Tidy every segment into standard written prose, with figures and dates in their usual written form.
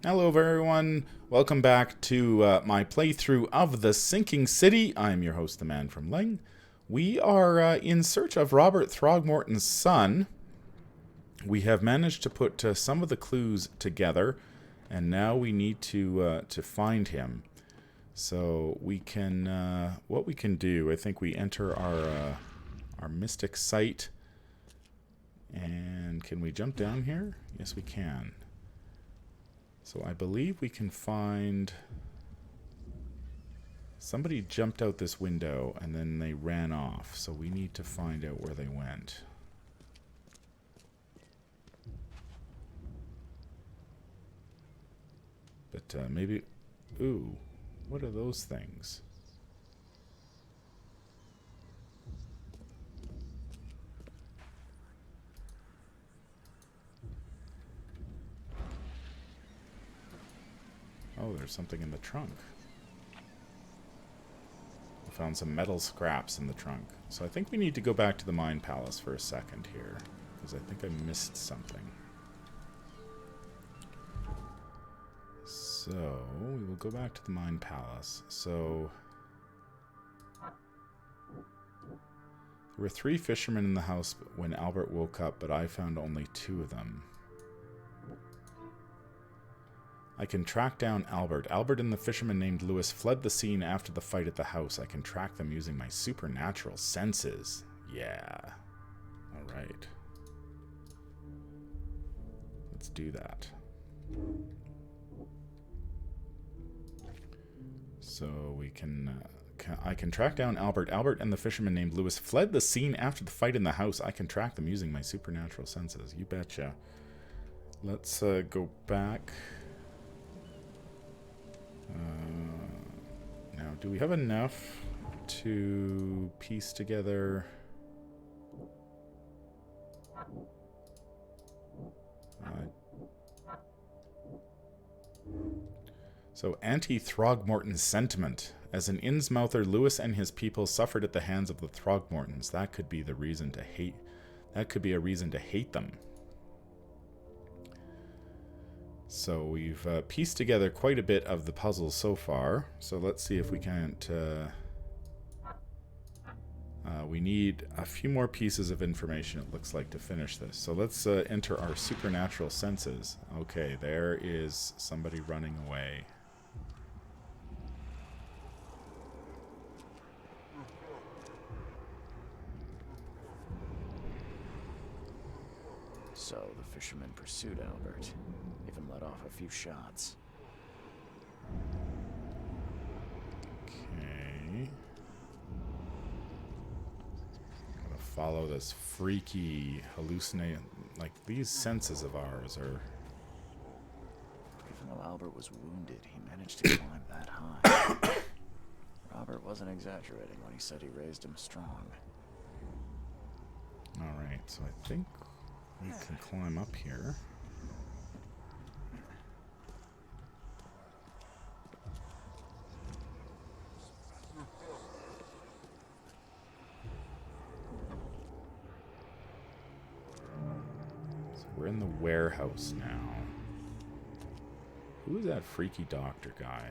Hello everyone, welcome back to my playthrough of The Sinking City. I'm your host, the Manfromleng. We are in search of Robert Throgmorton's son. We have managed to put some of the clues together, and now we need to find him. So we can, what we can do, I think we enter our mystic site, and can we jump down here? Yes, we can. So I believe we can find... Somebody jumped out this window and then they ran off. So we need to find out where they went. But maybe... Ooh, what are those things? Oh, there's something in the trunk. We found some metal scraps in the trunk. So I think we need to go back to the Mine Palace for a second here, because I think I missed something. So, we will go back to the Mine Palace. So, there were 3 fishermen in the house when Albert woke up, but I found only 2 of them. I can track down Albert. Albert and the fisherman named Lewis fled the scene after the fight at the house. I can track them using my supernatural senses. Yeah. Alright. Let's do that. So we can... I can track down Albert. Albert and the fisherman named Lewis fled the scene after the fight in the house. I can track them using my supernatural senses. You betcha. Let's go back... now, do we have enough to piece together... So, anti-Throgmorton sentiment. As an Innsmouther, Lewis and his people suffered at the hands of the Throgmortons. That could be the reason to hate... That could be a reason to hate them. So we've pieced together quite a bit of the puzzle so far. So let's see if we can't... we need a few more pieces of information, it looks like, to finish this. So let's enter our supernatural senses. Okay, there is somebody running away. So the fisherman pursued Albert, even let off a few shots. Okay. Gotta follow this freaky hallucinate. Like, these senses of ours are... Even though Albert was wounded, he managed to climb that high. Robert wasn't exaggerating when he said he raised him strong. Alright, so I think we can climb up here. So we're in the warehouse now. Who is that freaky doctor guy?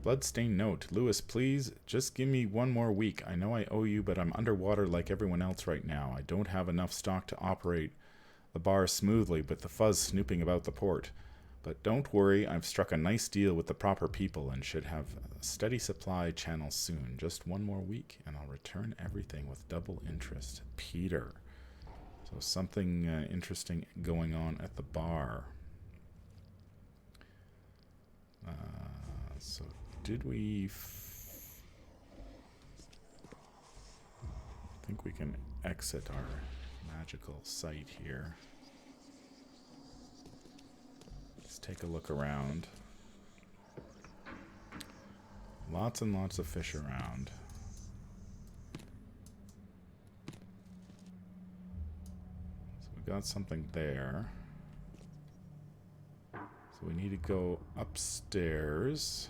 Bloodstained note. Lewis, please, just give me 1 more week. I know I owe you, but I'm underwater like everyone else right now. I don't have enough stock to operate the bar smoothly with the fuzz snooping about the port. But don't worry, I've struck a nice deal with the proper people and should have a steady supply channel soon. Just 1 more week, and I'll return everything with double interest. Peter. So something interesting going on at the bar. So... Did we... I think we can exit our magical site here. Let's take a look around. Lots and lots of fish around. So we got something there. So we need to go upstairs.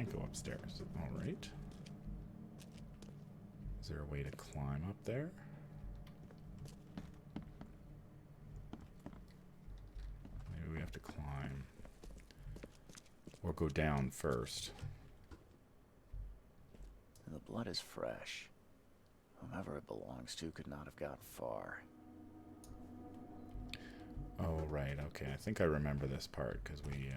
can't go upstairs. Alright. Is there a way to climb up there? Maybe we have to climb. Or go down first. The blood is fresh. Whomever it belongs to could not have gotten far. Oh, right. Okay, I think I remember this part, because we,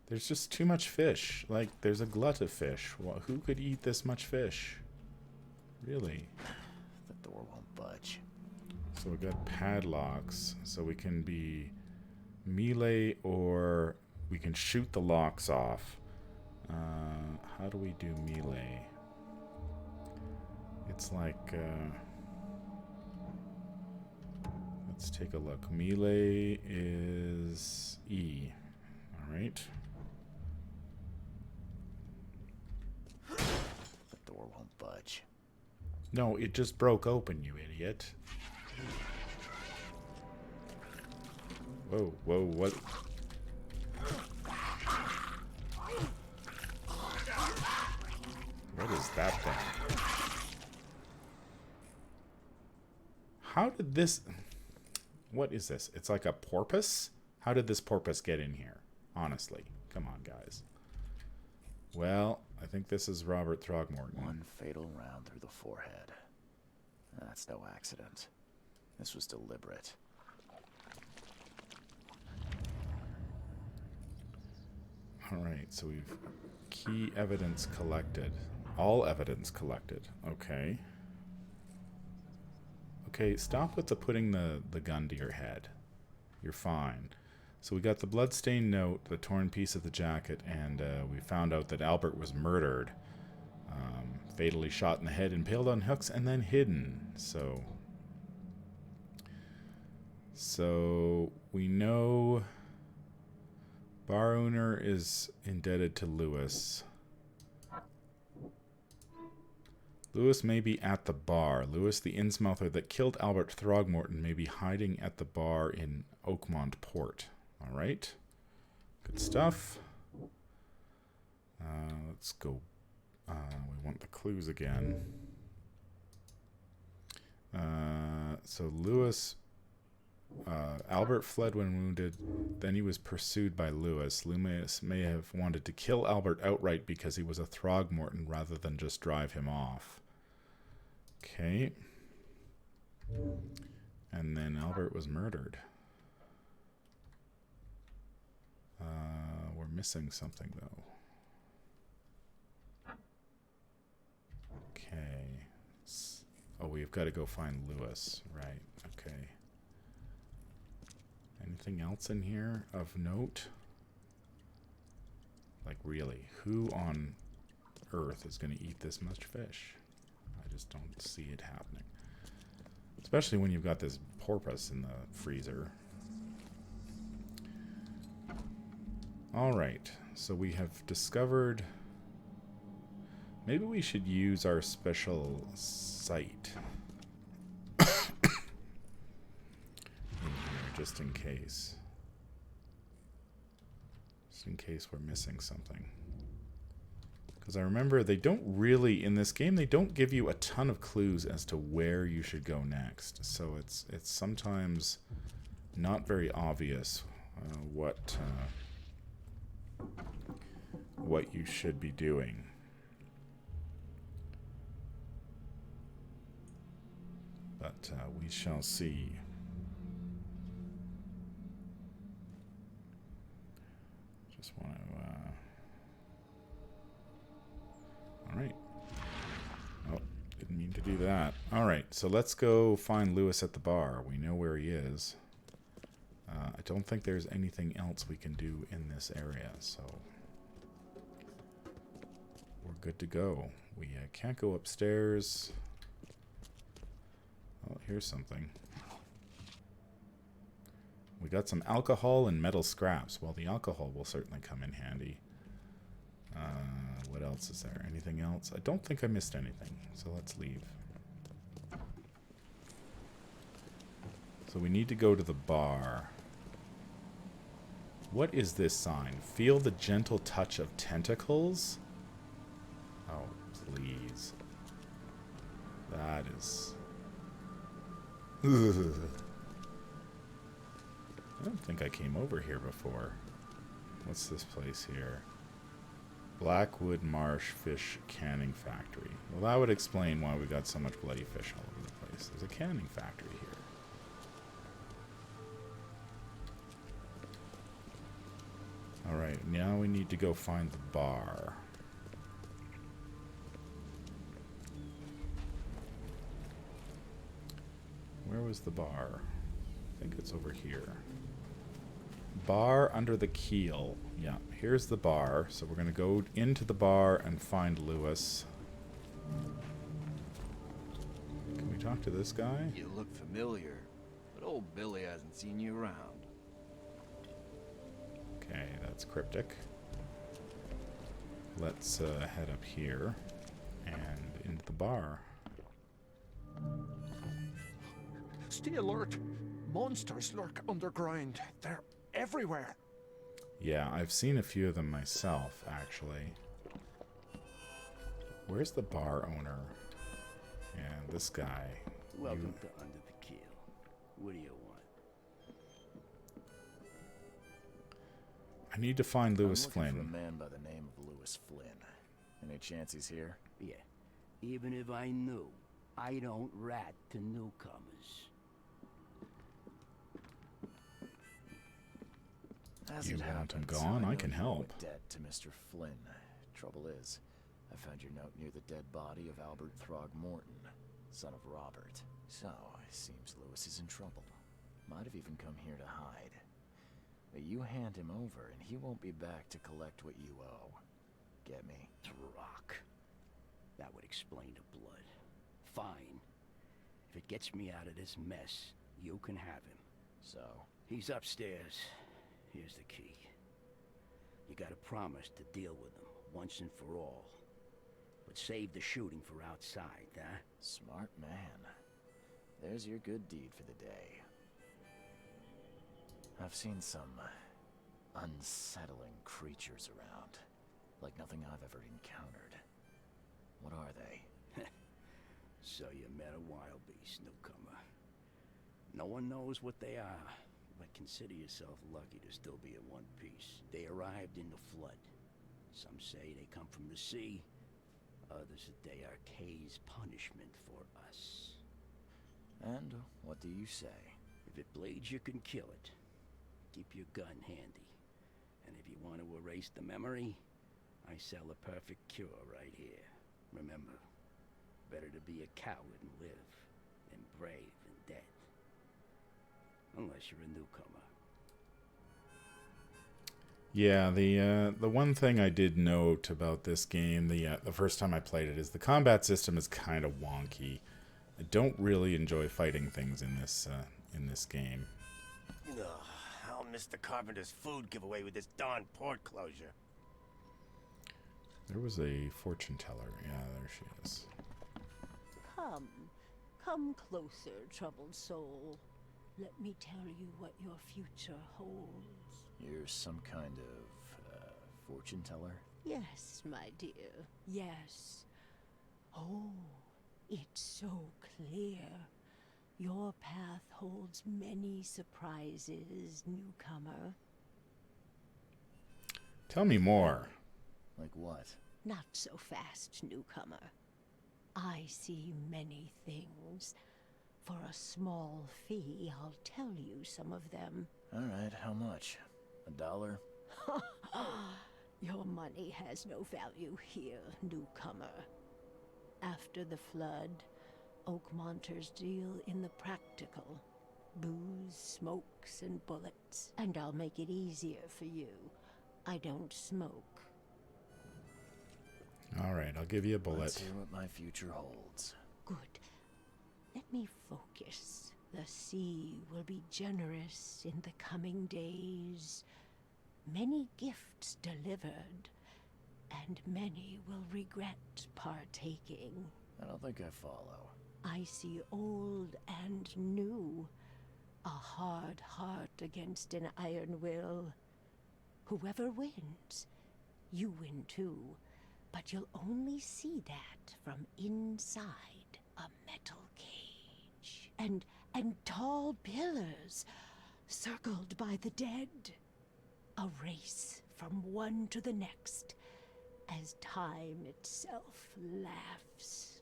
there's just too much fish. Like, there's a glut of fish. Well, who could eat this much fish? Really? The door won't budge. So we got padlocks, so we can be melee or we can shoot the locks off. How do we do melee? It's like, let's take a look. Melee is E. Alright. The door won't budge. No, it just broke open, you idiot. Whoa, whoa, what? What is that thing? How did this... What is this? It's like a porpoise? How did this porpoise get in here? Honestly. Come on, guys. Well, I think this is Robert Throgmorton. One fatal round through the forehead. That's no accident. This was deliberate. Alright, so we've... Key evidence collected. All evidence collected. Okay. Okay, stop with the putting the gun to your head. You're fine. So we got the bloodstained note, the torn piece of the jacket, and we found out that Albert was murdered. Fatally shot in the head, impaled on hooks, and then hidden. So we know bar owner is indebted to Lewis. Lewis may be at the bar. Lewis, the Innsmouther that killed Albert Throgmorton, may be hiding at the bar in Oakmont Port. All right. Good stuff. Let's go. We want the clues again. So Lewis... Albert fled when wounded. Then he was pursued by Lewis. Loomis may have wanted to kill Albert outright because he was a Throgmorton rather than just drive him off. Okay. And then Albert was murdered. We're missing something, though. Okay. Oh, we've got to go find Lewis. Right. Okay. Anything else in here of note? Like, really, who on earth is going to eat this much fish? I just don't see it happening. Especially when you've got this porpoise in the freezer. Alright, so we have discovered... Maybe we should use our special sight. Just in case. Just in case we're missing something. Because I remember they don't really, in this game, they don't give you a ton of clues as to where you should go next. So it's sometimes not very obvious what you should be doing. But we shall see. Just want to, alright. Oh, didn't mean to do that. Alright, so let's go find Lewis at the bar. We know where he is. I don't think there's anything else we can do in this area, so... We're good to go. We can't go upstairs. Oh, here's something. We got some alcohol and metal scraps. Well, the alcohol will certainly come in handy. What else is there? Anything else? I don't think I missed anything, so let's leave. So we need to go to the bar. What is this sign? Feel the gentle touch of tentacles? Oh, please. That is... Ugh. I don't think I came over here before. What's this place here? Blackwood Marsh Fish Canning Factory. Well, that would explain why we got so much bloody fish all over the place. There's a canning factory here. Alright, now we need to go find the bar. Where was the bar? I think it's over here. Bar under the keel. Yeah, here's the bar. So we're going to go into the bar and find Lewis. Can we talk to this guy? You look familiar, but old Billy hasn't seen you around. Okay, that's cryptic. Let's head up here and into the bar. Stay alert. Monsters lurk underground. They're everywhere. Yeah, I've seen a few of them myself, actually. Where's the bar owner? And this guy. Welcome to Under the Keel. What do you want? I need to find Lewis I'm looking Flynn. for a man by the name of Lewis Flynn. Any chance he's here? Yeah, even if I knew, I don't rat to newcomers. As You it want him happens, gone? I know can you help. went dead to Mr. Flynn. Trouble is, I found your note near the dead body of Albert Throgmorton, son of Robert. So, it seems Lewis is in trouble. Might have even come here to hide. But you hand him over, and he won't be back to collect what you owe. Get me? Rock. That would explain the blood. Fine. If it gets me out of this mess, you can have him. So, He's upstairs. Here's the key. You gotta promise to deal with him once and for all. But save the shooting for outside, huh? smart man. There's your good deed for the day. I've seen some unsettling creatures around, like nothing I've ever encountered. What are they? So you met a wild beast, newcomer. No one knows what they are, but consider yourself lucky to still be in one piece. They arrived in the flood. Some say they come from the sea. Others that they are Kay's punishment for us. And what do you say? If it bleeds, you can kill it. Keep your gun handy. And if you want to erase the memory, I sell a perfect cure right here. Remember, better to be a coward and live than brave and dead. Unless you're a newcomer. Yeah, the one thing I did note about this game, the first time I played it, is the combat system is kind of wonky. I don't really enjoy fighting things in this game. Ugh, I'll miss the carpenter's food giveaway with this darn port closure. There was a fortune teller. Yeah, there she is. Come closer, troubled soul. Let me tell you what your future holds. You're some kind of fortune teller? Yes, my dear, yes. Oh, it's so clear. Your path holds many surprises, newcomer. Tell me more. Like what? Not so fast, newcomer. I see many things. For a small fee, I'll tell you some of them. All right, how much? $1? Your money has no value here, newcomer. After the flood, Oakmonters deal in the practical. Booze, smokes, and bullets. And I'll make it easier for you. I don't smoke. All right, I'll give you a bullet. Let's hear what my future holds. Good. Let me focus. The sea will be generous in the coming days. Many gifts delivered, and many will regret partaking. I don't think I follow. I see old and new. A hard heart against an iron will. Whoever wins, you win too. But you'll only see that from inside a metal cage. And tall pillars circled by the dead. A race from one to the next as time itself laughs.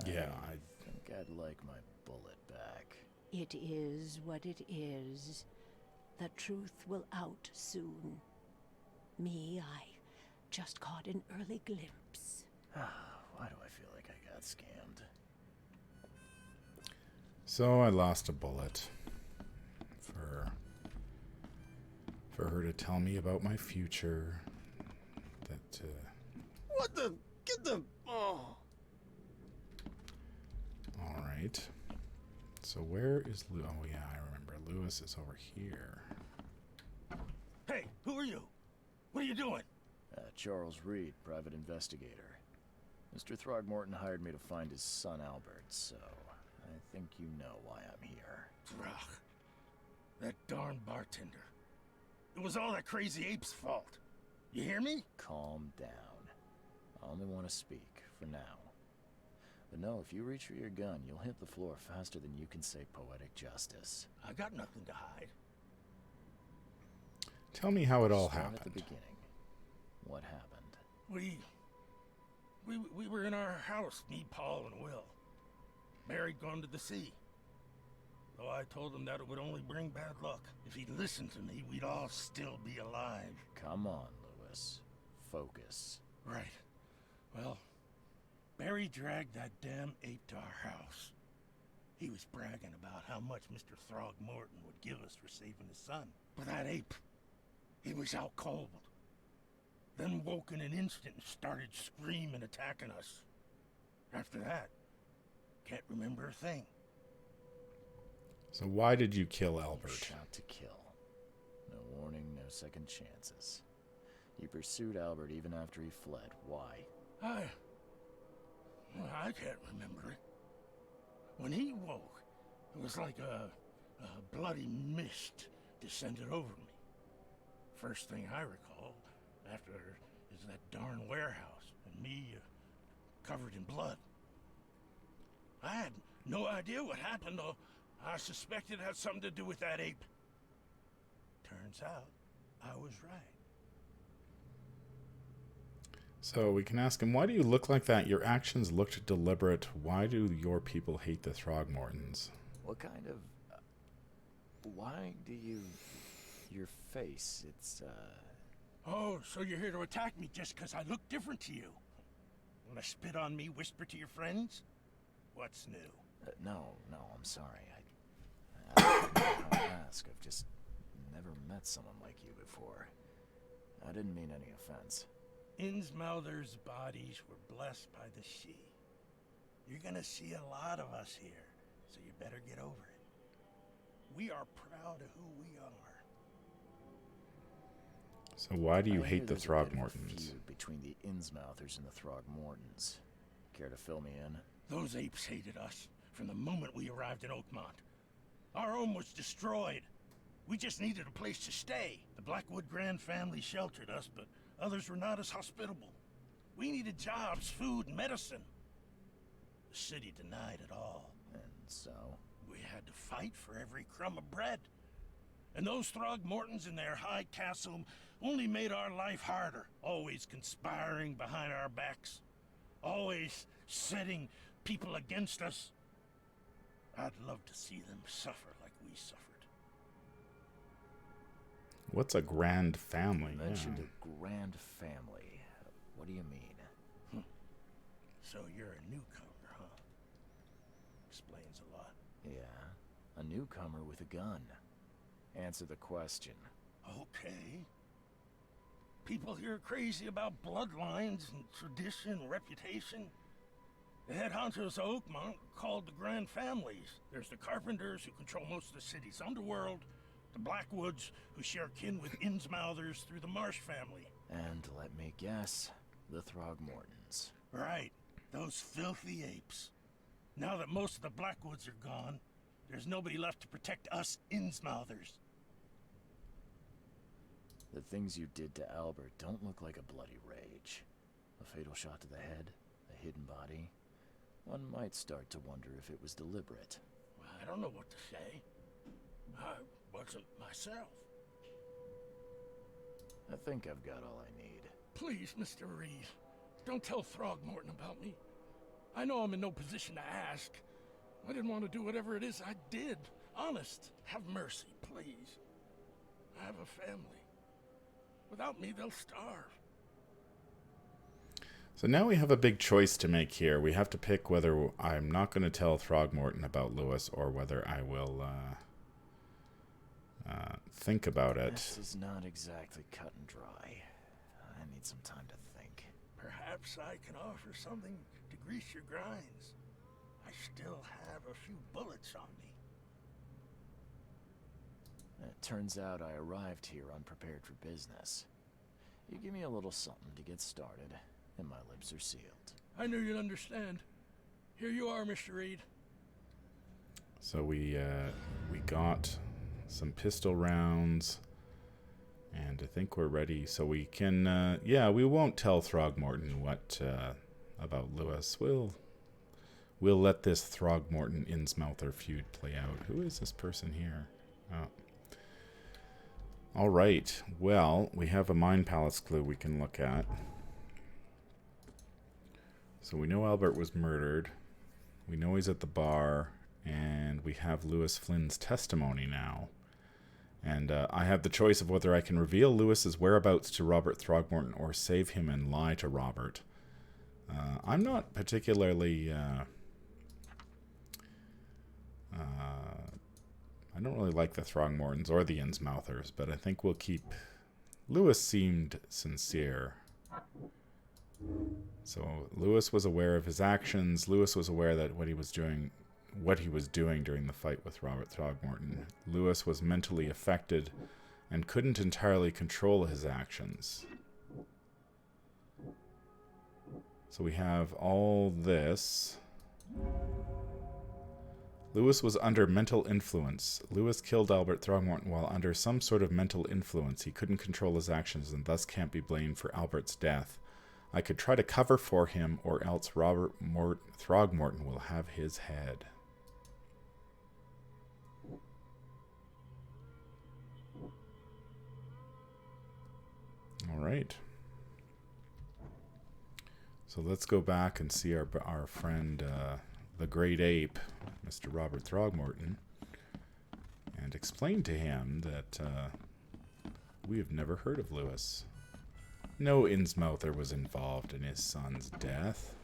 Yeah, I think I'd like my bullet back. It is what it is. The truth will out soon. Me, I just caught an early glimpse. Why do I feel like I got scammed? So I lost a bullet for her to tell me about my future. That What the? Get the. Oh. all right. So where is Lou? Oh yeah, I remember. Lewis is over here. Hey, who are you? What are you doing? Charles Reed, private investigator. Mr. Throgmorton hired me to find his son Albert, so I think you know why I'm here. Throg. That darn bartender. It was all that crazy ape's fault. You hear me? Calm down. I only want to speak, for now. But no, if you reach for your gun, you'll hit the floor faster than you can say poetic justice. I got nothing to hide. Tell me how it all Start happened. at the beginning. What happened? We were in our house, me, Paul, and Will. Mary'd gone to the sea. Though I told him that it would only bring bad luck. If he'd listened to me, we'd all still be alive. Come on, Lewis. Focus. Right. Well, Barry dragged that damn ape to our house. He was bragging about how much Mr. Throgmorton would give us for saving his son. But that ape, he was out cold. Then woke in an instant and started screaming, attacking us. After that, can't remember a thing. So why did you kill Albert? Shot to kill. No warning, no second chances. You pursued Albert even after he fled. Why? I can't remember it. When he woke, it was like a bloody mist descended over me. First thing I recall after is that darn warehouse and me covered in blood. I had no idea what happened, though. I suspected it had something to do with that ape. Turns out, I was right. So we can ask him, why do you look like that? Your actions looked deliberate. Why do your people hate the Throgmortons? What kind of... why do you... your face, it's, Oh, so you're here to attack me just because I look different to you? Wanna spit on me, whisper to your friends? What's new? no, I'm sorry. I don't know how to ask. I've just never met someone like you before. I didn't mean any offense. Innsmouthers' bodies were blessed by the sea. You're gonna see a lot of us here, so you better get over it. We are proud of who we are. So why do you I hate hear the there's a bit of a Throgmortons? feud between the Innsmouthers and the Throgmortons. Care to fill me in? Those apes hated us from the moment we arrived in Oakmont. Our home was destroyed. We just needed a place to stay. The Blackwood Grand family sheltered us, but others were not as hospitable. We needed jobs, food, and medicine. The city denied it all. And so? We had to fight for every crumb of bread. And those Throgmortons in their high castle only made our life harder, always conspiring behind our backs, always setting people against us. I'd love to see them suffer like we suffered. What's a grand family? You mentioned Yeah. a grand family. What do you mean? So you're a newcomer, huh? Explains a lot. Yeah, a newcomer with a gun. Answer the question. Okay. People here are crazy about bloodlines and tradition and reputation. The head honchos of Oakmont called the Grand Families. There's the Carpenters, who control most of the city's underworld, the Blackwoods, who share kin with Innsmouthers through the Marsh family. And let me guess, the Throgmortons. Right, those filthy apes. Now that most of the Blackwoods are gone, there's nobody left to protect us Innsmouthers. The things you did to Albert don't look like a bloody rage. A fatal shot to the head, a hidden body. One might start to wonder if it was deliberate. I don't know what to say. I wasn't myself. I think I've got all I need. Please, Mr. Reed, don't tell Throgmorton about me. I know I'm in no position to ask. I didn't want to do whatever it is I did. Honest, have mercy, please. I have a family. Without me, they'll starve. So now we have a big choice to make here. We have to pick whether I'm not going to tell Throgmorton about Lewis or whether I will think about it. This is not exactly cut and dry. I need some time to think. Perhaps I can offer something to grease your grinds. I still have a few bullets on me. It turns out I arrived here unprepared for business. You give me a little something to get started, and my lips are sealed. I knew you'd understand. Here you are, Mr. Reed. So we got some pistol rounds, and I think we're ready. So we can, yeah, we won't tell Throgmorton what about Lewis. We'll let this Throgmorton Innsmouther feud play out. Who is this person here? Oh. All right. Well, we have a Mind Palace clue we can look at. So we know Albert was murdered. We know he's at the bar. And we have Lewis Flynn's testimony now. And I have the choice of whether I can reveal Lewis's whereabouts to Robert Throgmorton or save him and lie to Robert. I'm not particularly... I don't really like the Throgmortons or the Innsmouthers, but I think we'll keep... Lewis seemed sincere. So Lewis was aware of his actions. Lewis was aware that what he was doing during the fight with Robert Throgmorton. Lewis was mentally affected and couldn't entirely control his actions. So we have all this. Lewis was under mental influence. Lewis killed Albert Throgmorton while under some sort of mental influence. He couldn't control his actions and thus can't be blamed for Albert's death. I could try to cover for him, or else Robert Throgmorton will have his head. All right. So let's go back and see our friend, the Great Ape, Mr. Robert Throgmorton, and explain to him that we have never heard of Lewis. No Innsmouther was involved in his son's death.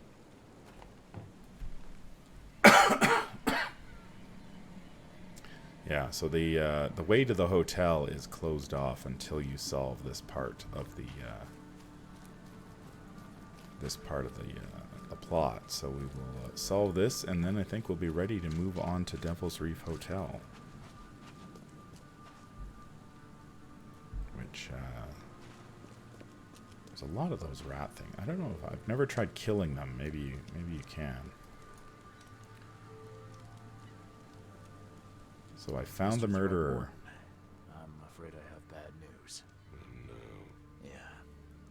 Yeah, so the way to the hotel is closed off until you solve this part of the plot. So we will solve this, and then I think we'll be ready to move on to Devil's Reef Hotel, which there's a lot of those rat things. I don't know if I've never tried killing them. Maybe you can. So I found the murderer. I'm afraid I have bad news. No. Yeah,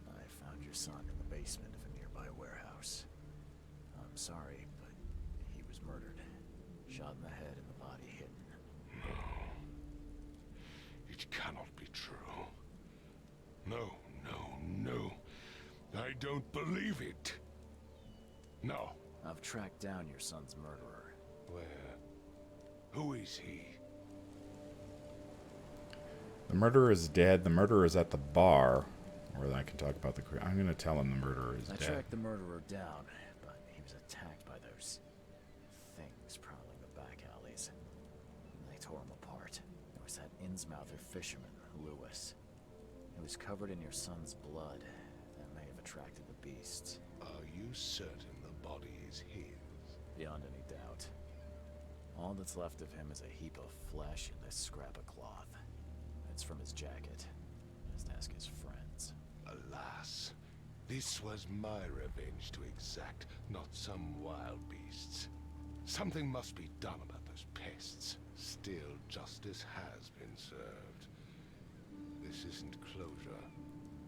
I found your son in the basement of a nearby warehouse. I'm sorry, but he was murdered. Shot in the head and the body hidden. No. It cannot be true. No, no, no. I don't believe it. No. I've tracked down your son's murderer. Where? Who is he? The murderer is dead. The murderer is at the bar. Or I can talk about the... I'm going to tell him the murderer is I dead. tracked the murderer down, but he was attacked by those things prowling the back alleys. They tore him apart. There was that Innsmouther fisherman, Lewis. He was covered in your son's blood. That may have attracted the beasts. Are you certain the body is his? Beyond any doubt. All that's left of him is a heap of flesh and this scrap of cloth. It's from his jacket. Just ask his friends. Alas, this was my revenge to exact, not some wild beasts. Something must be done about those pests. Still, justice has been served. This isn't closure,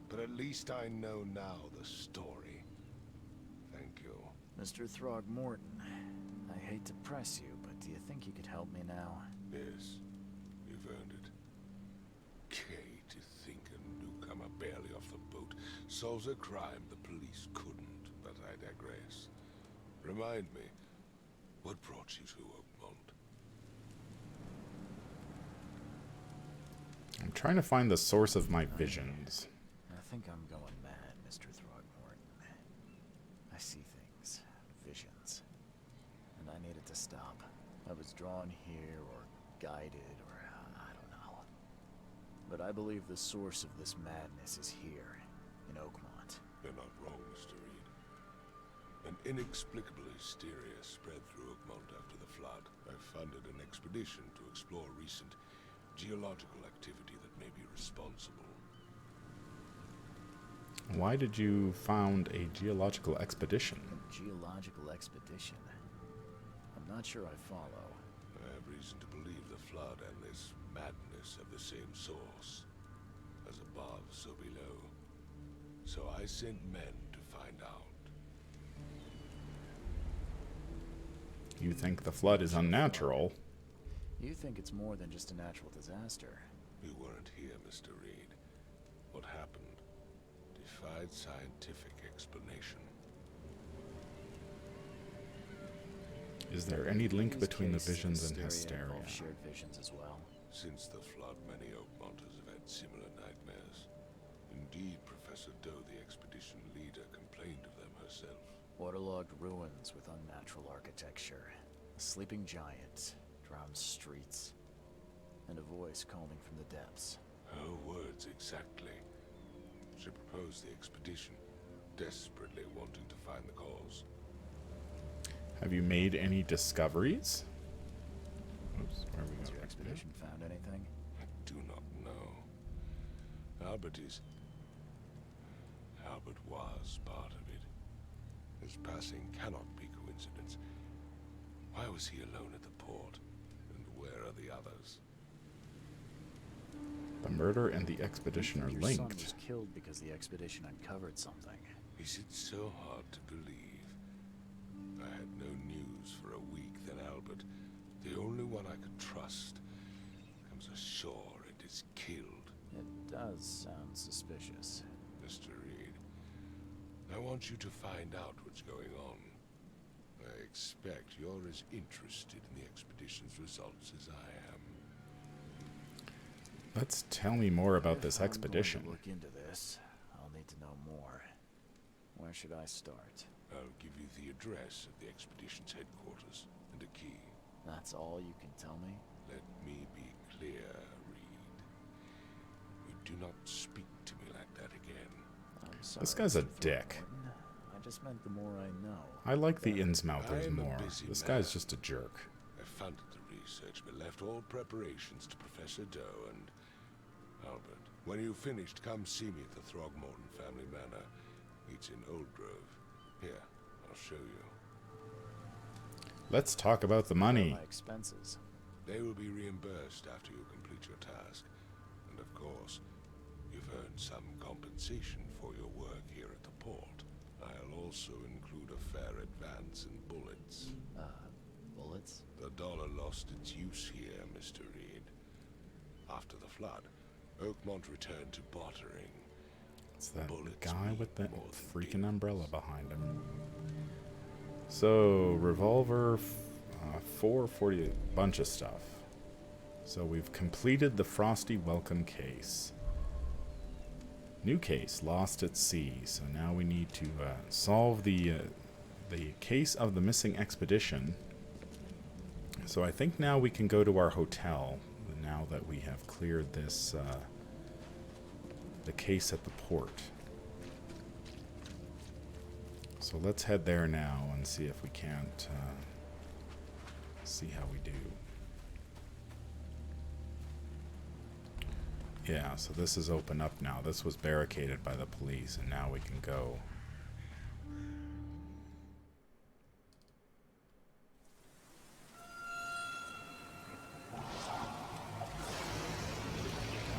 but at least I know now the story. Thank you. Mr. Throgmorton, I hate to press you, but do you think you could help me now? Yes, you've earned it. Kay, to think a newcomer barely off the boat solves a crime the police couldn't, but I digress. Remind me, what brought you to Oakmont? I'm trying to find the source of my visions. I think I'm going mad, Mr. Throgmorton. I see things, visions, and I needed to stop. I was drawn here, or guided, or I don't know. But I believe the source of this madness is here, in Oakmont. You're not wrong, Mr. Reed. An inexplicable hysteria spread through Oakmont after the flood. I funded an expedition to explore recent geological activity that may be responsible. Why did you found a geological expedition? A geological expedition? I'm not sure I follow. I have reason to believe the flood and this madness have the same source. As above, so below. So I sent men to find out. You think the flood is unnatural? You think it's more than just a natural disaster. You weren't here, Mr. Reed. What happened defied scientific explanation. Is there any link These between the cases of visions and hysteria? involve shared visions as well. Since the flood, many Oakmonters have had similar nightmares. Indeed, Professor Doe, the expedition leader, complained of them herself. Waterlogged ruins with unnatural architecture, a sleeping giant, drowned streets, and a voice calling from the depths. Her words exactly. She proposed the expedition, desperately wanting to find the cause. Have you made any discoveries? Oops, where are we Has going? your expedition found anything? I do not know. Albert was part of it. His passing cannot be coincidence. Why was he alone at the port? And where are the others? The murder and the expedition are Your son linked. was killed because the expedition uncovered something. Is it so hard to believe? I had no news for a week, then Albert, the only one I could trust, comes ashore and is killed. It does sound suspicious. Mr. Reed, I want you to find out what's going on. I expect you're as interested in the expedition's results as I am. Let's tell me more about If this I'm going expedition. to look into this, I'll need to know more. Where should I start? I'll give you the address of the expedition's headquarters and a key. That's all you can tell me? Let me be clear, Reed. You do not speak to me like that again. I'm sorry, This guy's a Mr. dick. Thornton. I just meant the more I know. I like the I Innsmouthers am a more. busy This man. guy's just a jerk. I funded the research, but left all preparations to Professor Doe and Albert. When you've finished, come see me at the Throgmorton family manor. It's in Old Grove. Here, I'll show you. Let's talk about the What are money. my expenses? They will be reimbursed after you complete your task. And of course, you've earned some compensation for your work here at the port. I'll also include a fair advance in bullets. Bullets? The dollar lost its use here, Mr. Reed. After the flood, Oakmont returned to bartering. It's that Bullets guy mean with the more than freaking demons. umbrella behind him. So, revolver, 440, bunch of stuff. So we've completed the Frosty Welcome case. New case, lost at sea. So now we need to solve the case of the missing expedition. So I think now we can go to our hotel, now that we have cleared this, the case at the port. So let's head there now and see if we can't, see how we do. Yeah, so this is open up now. This was barricaded by the police, and now we can go.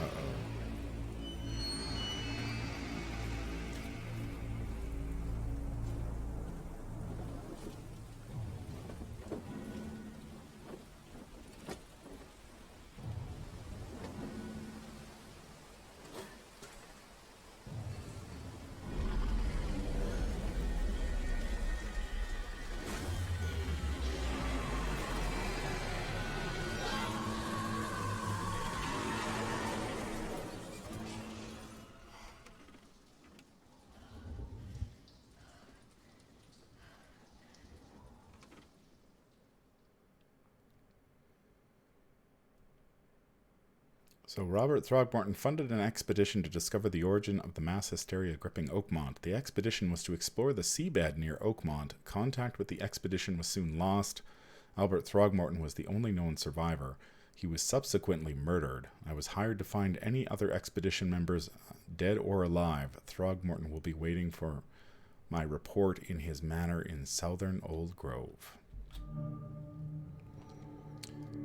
Uh-oh. So Robert Throgmorton funded an expedition to discover the origin of the mass hysteria gripping Oakmont. The expedition was to explore the seabed near Oakmont. Contact with the expedition was soon lost. Albert Throgmorton was the only known survivor. He was subsequently murdered. I was hired to find any other expedition members, dead or alive. Throgmorton will be waiting for my report in his manor in southern Old Grove.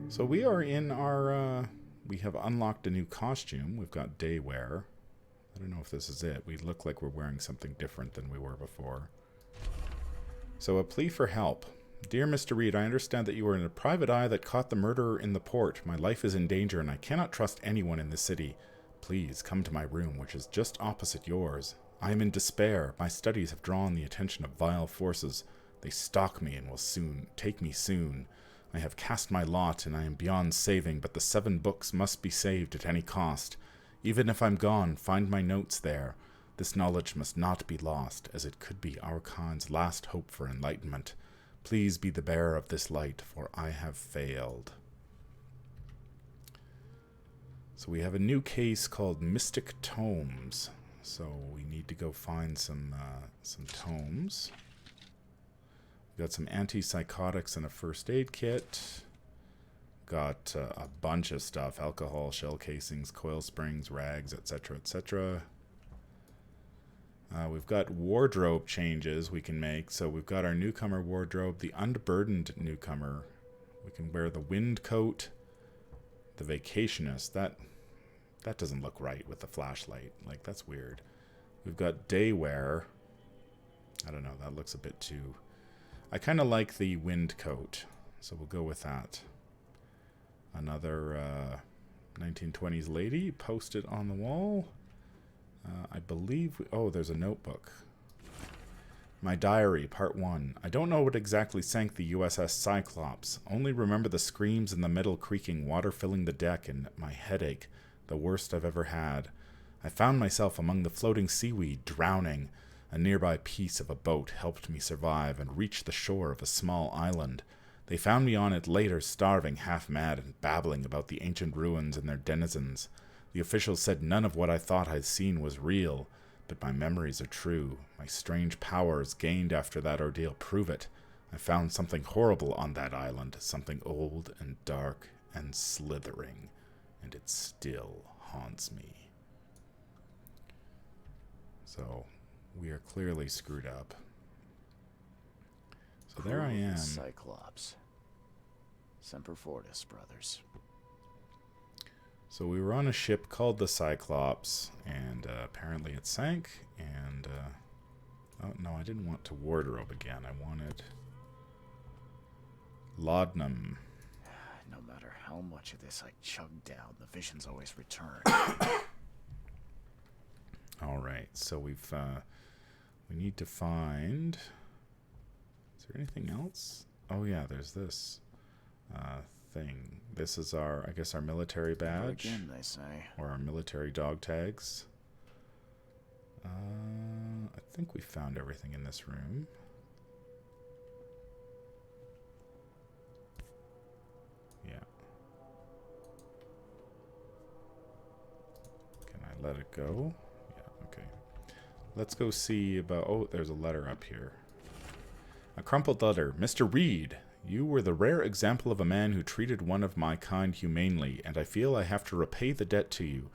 So we are in our... we have unlocked a new costume. We've got day wear. I don't know if this is it. We look like we're wearing something different than we were before. So a plea for help. Dear Mr. Reed, I understand that you were in a private eye that caught the murderer in the port. My life is in danger and I cannot trust anyone in the city. Please come to my room, which is just opposite yours. I am in despair. My studies have drawn the attention of vile forces. They stalk me and will soon take me soon. I have cast my lot, and I am beyond saving, but the 7 books must be saved at any cost. Even if I'm gone, find my notes there. This knowledge must not be lost, as it could be our kind's last hope for enlightenment. Please be the bearer of this light, for I have failed. So we have a new case called Mystic Tomes. So we need to go find some tomes. Got some antipsychotics and a first aid kit. Got a bunch of stuff. Alcohol, shell casings, coil springs, rags, etc., etc. We've got wardrobe changes we can make. So we've got our newcomer wardrobe. The unburdened newcomer. We can wear the wind coat. The vacationist. That doesn't look right with the flashlight. Like, that's weird. We've got day wear. I don't know. That looks a bit too... I kind of like the wind coat, so we'll go with that. Another 1920s lady posted on the wall. I believe... oh, there's a notebook. My diary, part 1. I don't know what exactly sank the USS Cyclops. Only remember the screams in the metal creaking, water filling the deck, and my headache, the worst I've ever had. I found myself among the floating seaweed, drowning. A nearby piece of a boat helped me survive and reach the shore of a small island. They found me on it later, starving, half-mad, and babbling about the ancient ruins and their denizens. The officials said none of what I thought I'd seen was real, but my memories are true. My strange powers gained after that ordeal prove it. I found something horrible on that island, something old and dark and slithering, and it still haunts me. So... we are clearly screwed up. So there I am. Cyclops. Semper Fortis, brothers. So we were on a ship called the Cyclops, and apparently it sank, and... oh, no, I didn't want to wardrobe again. I wanted... laudanum. No matter how much of this I chug down, the visions always return. Alright, so we've... we need to find... is there anything else? Oh yeah, there's this thing. This is our, I guess, our military badge. Again, they say. Or our military dog tags. I think we found everything in this room. Yeah. Can I let it go? Yeah, okay. Let's go see about... oh, there's a letter up here. A crumpled letter. Mr. Reed, you were the rare example of a man who treated one of my kind humanely, and I feel I have to repay the debt to you.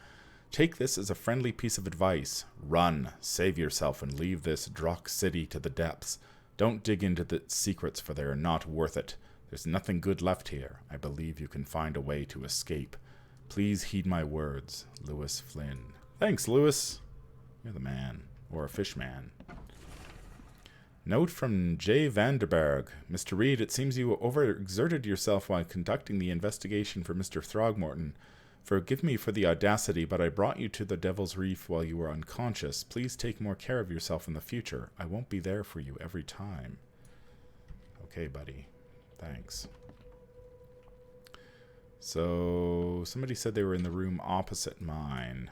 Take this as a friendly piece of advice. Run, save yourself, and leave this Drock city to the depths. Don't dig into the secrets, for they are not worth it. There's nothing good left here. I believe you can find a way to escape. Please heed my words. Lewis Flynn. Thanks, Lewis. You're the man. Or a fish man. Note from J. Vanderberg. Mr. Reed, it seems you overexerted yourself while conducting the investigation for Mr. Throgmorton. Forgive me for the audacity, but I brought you to the Devil's Reef while you were unconscious. Please take more care of yourself in the future. I won't be there for you every time. Okay, buddy. Thanks. So, somebody said they were in the room opposite mine.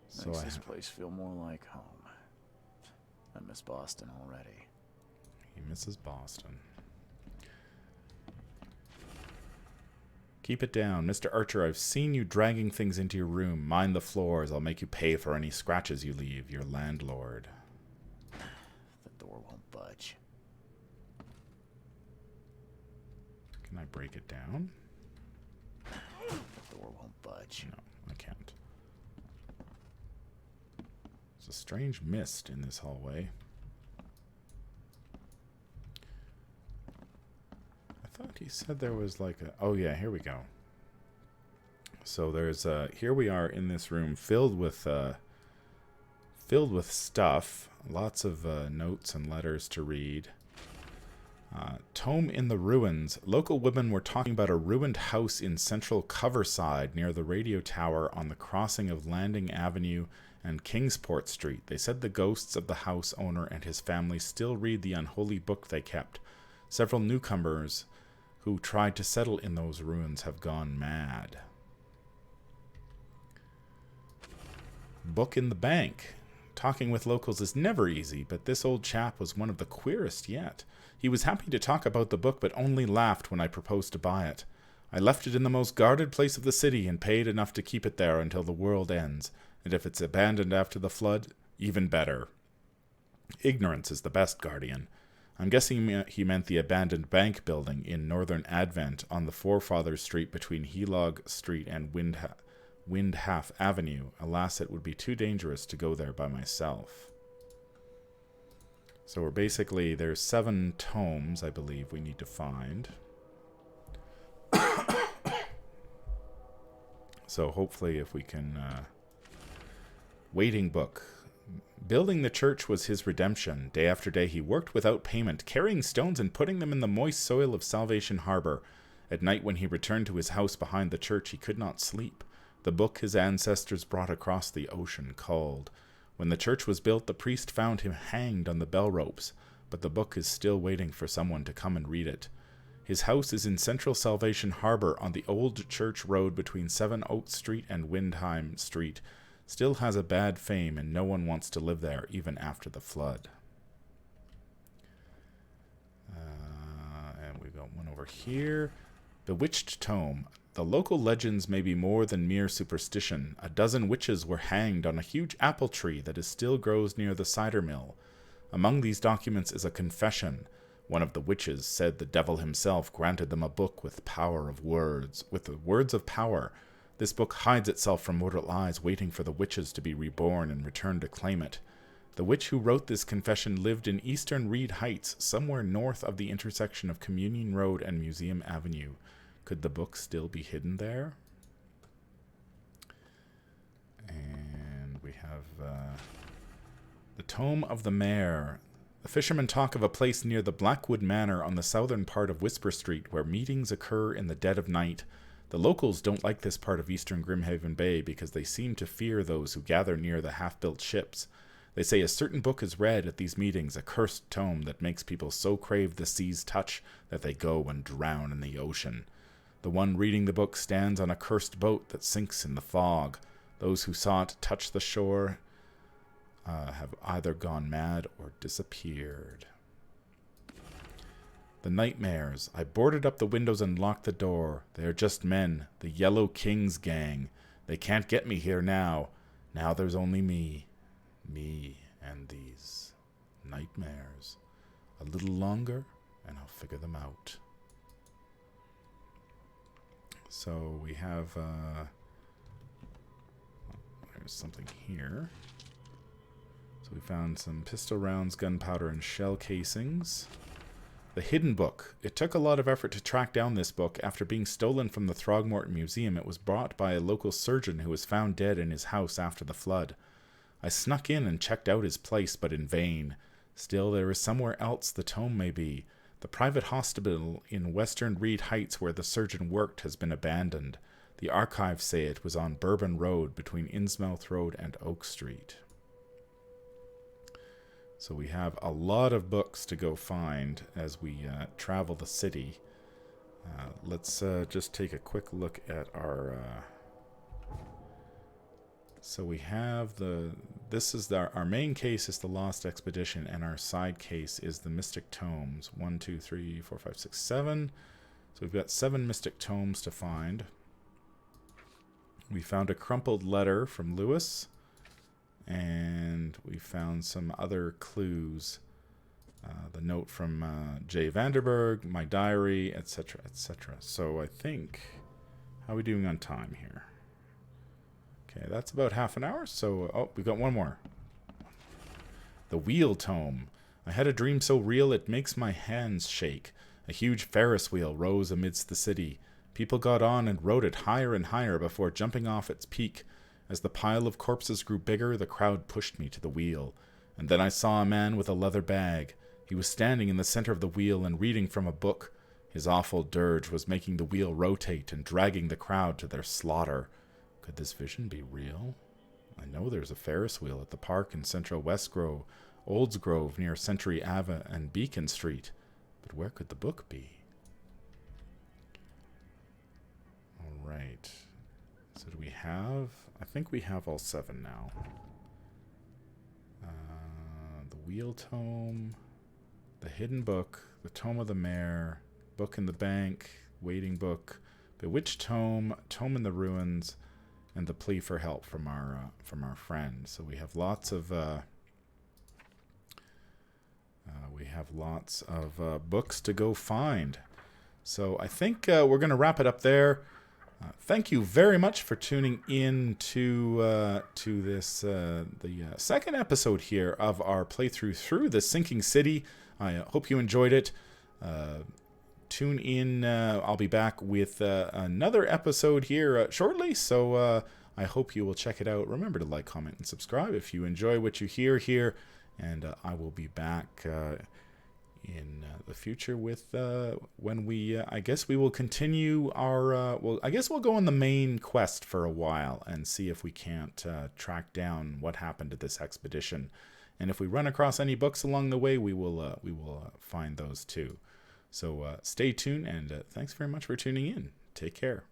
So Makes this place feel more like home. I miss Boston already. He misses Boston. Keep it down. Mr. Archer, I've seen you dragging things into your room. Mind the floors. I'll make you pay for any scratches you leave. Your landlord. The door won't budge. Can I break it down? The door won't budge. No, I can't. There's a strange mist in this hallway. I thought he said there was like a... Oh yeah, here we go. So there's here we are in this room filled with stuff. Lots of notes and letters to read. Tome in the ruins. Local women were talking about a ruined house in central Coverside near the radio tower on the crossing of Landing Avenue and Kingsport Street. They said the ghosts of the house owner and his family still read the unholy book they kept. Several newcomers who tried to settle in those ruins have gone mad. Book in the bank. Talking with locals is never easy, but this old chap was one of the queerest yet. He was happy to talk about the book, but only laughed when I proposed to buy it. I left it in the most guarded place of the city and paid enough to keep it there until the world ends, and if it's abandoned after the flood, even better. Ignorance is the best guardian. I'm guessing he meant the abandoned bank building in Northern Advent on the Forefathers Street between Helog Street and Windhalf Avenue. Alas, it would be too dangerous to go there by myself. So we're basically, there's 7 tomes, I believe, we need to find. So hopefully if we can... Waiting book. Building the church was his redemption. Day after day he worked without payment, carrying stones and putting them in the moist soil of Salvation Harbor. At night when he returned to his house behind the church, he could not sleep. The book his ancestors brought across the ocean called. When the church was built, the priest found him hanged on the bell ropes, but the book is still waiting for someone to come and read it. His house is in central Salvation Harbor on the old church road between 7 Oak Street and Windheim Street. Still has a bad fame, and no one wants to live there even after the flood. And we've got one over here. The Witched Tome. The local legends may be more than mere superstition. A dozen witches were hanged on a huge apple tree that still grows near the cider mill. Among these documents is a confession. One of the witches said the devil himself granted them a book with power of words, with the words of power. This book hides itself from mortal eyes, waiting for the witches to be reborn and return to claim it. The witch who wrote this confession lived in eastern Reed Heights, somewhere north of the intersection of Communion Road and Museum Avenue. Could the book still be hidden there? And we have the Tome of the Mare. The fishermen talk of a place near the Blackwood Manor on the southern part of Whisper Street where meetings occur in the dead of night. The locals don't like this part of eastern Grimhaven Bay because they seem to fear those who gather near the half-built ships. They say a certain book is read at these meetings, a cursed tome that makes people so crave the sea's touch that they go and drown in the ocean. The one reading the book stands on a cursed boat that sinks in the fog. Those who saw it touch the shore have either gone mad or disappeared. The Nightmares. I boarded up the windows and locked the door. They are just men, the Yellow King's gang. They can't get me here now. Now there's only me. Me and these nightmares. A little longer, and I'll figure them out. So we have, there's something here. So we found some pistol rounds, gunpowder, and shell casings. The Hidden Book. It took a lot of effort to track down this book. After being stolen from the Throgmorton Museum, it was brought by a local surgeon who was found dead in his house after the flood. I snuck in and checked out his place, but in vain. Still, there is somewhere else the tome may be. The private hospital in Western Reed Heights where the surgeon worked has been abandoned. The archives say it was on Bourbon Road between Innsmouth Road and Oak Street. So we have a lot of books to go find as we travel the city. Let's just take a quick look at our... So we have our main case is the Lost Expedition, and our side case is the Mystic Tomes. 1, 2, 3, 4, 5, 6, 7. So we've got 7 mystic tomes to find. We found a crumpled letter from Lewis, and we found some other clues. The note from Jay Vanderberg, my diary, etc., etc. So I think, how are we doing on time here? Okay, that's about half an hour. So, oh, we got one more. The Wheel Tome. I had a dream so real it makes my hands shake. A huge Ferris wheel rose amidst the city. People got on and rode it higher and higher before jumping off its peak. As the pile of corpses grew bigger, the crowd pushed me to the wheel. And then I saw a man with a leather bag. He was standing in the center of the wheel and reading from a book. His awful dirge was making the wheel rotate and dragging the crowd to their slaughter. Could this vision be real? I know there's a Ferris wheel at the park in central Westgrove, Oldsgrove near Century Ave and Beacon Street. But where could the book be? All right. So do we have... I think we have all 7 now. The Wheel Tome, the Hidden Book, the Tome of the Mare, Book in the Bank, Waiting Book, Bewitched Tome, Tome in the Ruins, and the Plea for Help from our friend. So we have lots of books to go find. So I think we're going to wrap it up there. Thank you very much for tuning in to this the second episode here of our playthrough through the Sinking City. I hope you enjoyed it. Tune in. I'll be back with another episode here shortly, so I hope you will check it out. Remember to like, comment, and subscribe if you enjoy what you hear here, and I will be back in the future with when we I guess we will continue our I guess we'll go on the main quest for a while and see if we can't track down what happened to this expedition, and if we run across any books along the way, we will find those too. So stay tuned, and thanks very much for tuning in. Take care.